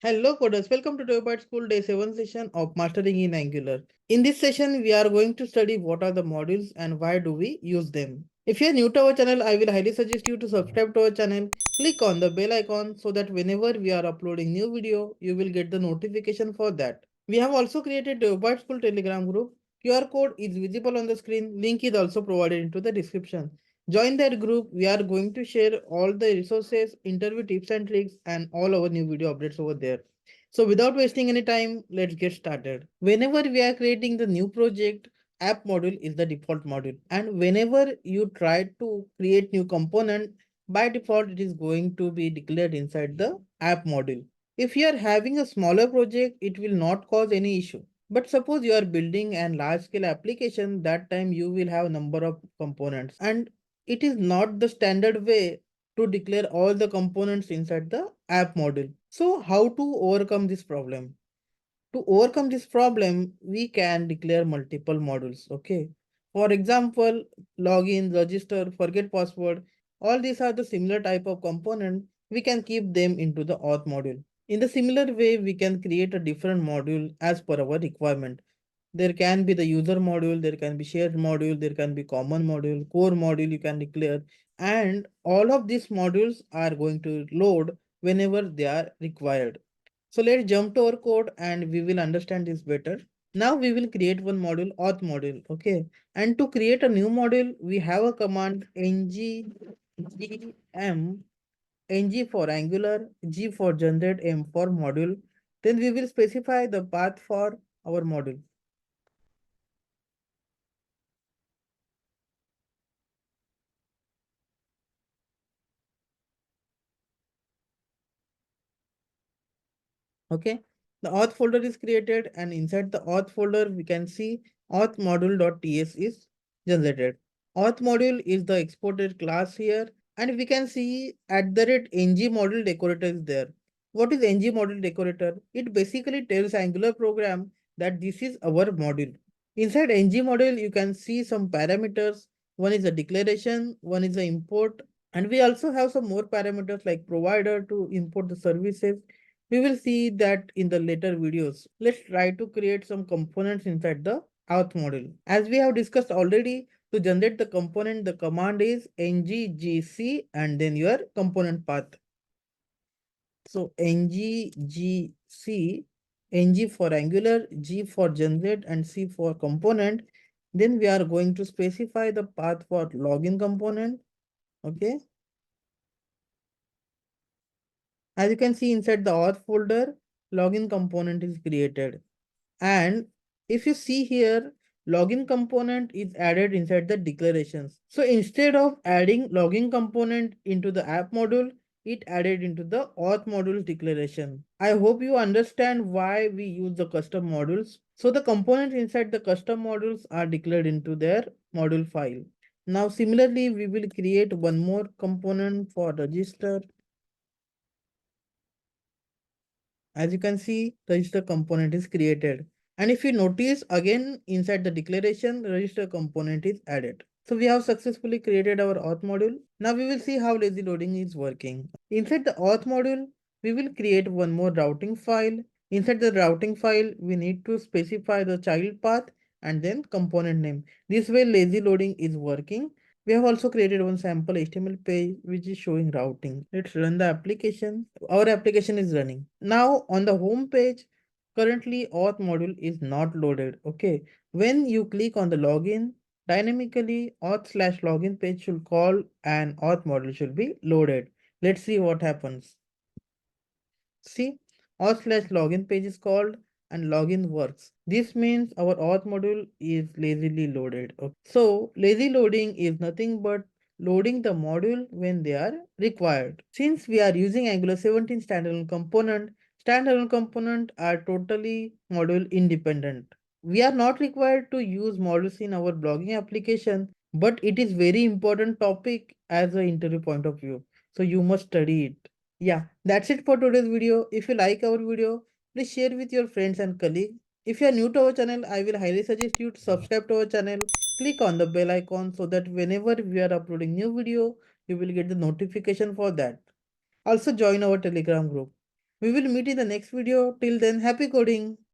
Hello coders, welcome to DevByteSchool Day 7 session of Mastering in Angular. In this session, we are going to study what are the modules and why do we use them. If you are new to our channel, I will highly suggest you to subscribe to our channel. Click on the bell icon so that whenever we are uploading new video, you will get the notification for that. We have also created DevByteSchool Telegram group. QR code is visible on the screen. Link is also provided into the description. Join that group. We are going to share all the resources, interview tips and tricks, and all our new video updates over there. So without wasting any time, let's get started. Whenever we are creating the new project, app module is the default module. And whenever you try to create new component, by default, it is going to be declared inside the app module. If you are having a smaller project, it will not cause any issue. But suppose you are building a large scale application, that time you will have number of components and it is not the standard way to declare all the components inside the app module. So how to overcome this problem? To overcome this problem, we can declare multiple modules. Okay. For example, login, register, forget password. All these are the similar type of component. We can keep them into the auth module. In the similar way, we can create a different module as per our requirement. There can be the user module, there can be shared module, there can be common module, core module you can declare, and all of these modules are going to load whenever they are required. So let's jump to our code and we will understand this better. Now we will create one module, auth module. Okay. And to create a new module, we have a command ngm, ng for Angular, G for generate, M for module. Then we will specify the path for our module. Okay. The auth folder is created and inside the auth folder, we can see auth module.ts is generated. Auth module is the exported class here and we can see at the rate ng module decorator is there. What is ng module decorator? It basically tells Angular program that this is our module. Inside ng module, you can see some parameters. One is a declaration, one is the import, and we also have some more parameters like provider to import the services. We will see that in the later videos. Let's try to create some components inside the auth module. As we have discussed already, to generate the component, the command is nggc and then your component path. So nggc, ng for Angular, G for generate and C for component. Then we are going to specify the path for login component. Okay. As you can see inside the auth folder, login component is created. And if you see here, login component is added inside the declarations. So instead of adding login component into the app module, it added into the auth module declaration. I hope you understand why we use the custom modules. So the components inside the custom modules are declared into their module file. Now similarly, we will create one more component for register. As you can see, the register component is created. And if you notice again inside the declaration, the register component is added. So we have successfully created our auth module. Now we will see how lazy loading is working. Inside the auth module, we will create one more routing file. Inside the routing file, we need to specify the child path and then component name. This way lazy loading is working. We have also created one sample HTML page which is showing routing. Let's run the application. Our application is running. Now on the home page, currently auth module is not loaded. Okay. When you click on the login, dynamically auth/login page should call and auth module should be loaded. Let's see what happens. See, auth/login page is called and login works. This means our auth module is lazily loaded. Okay. So lazy loading is nothing but loading the module when they are required. Since we are using Angular 17 standalone component are totally module independent. We are not required to use modules in our blogging application, but it is very important topic as an interview point of view. So you must study it. Yeah, that's it for today's video. If you like our video, please share with your friends and colleagues. If you are new to our channel, I will highly suggest you to subscribe to our channel. Click on the bell icon so that whenever we are uploading new video, you will get the notification for that. Also join our Telegram group. We will meet in the next video. Till then, happy coding.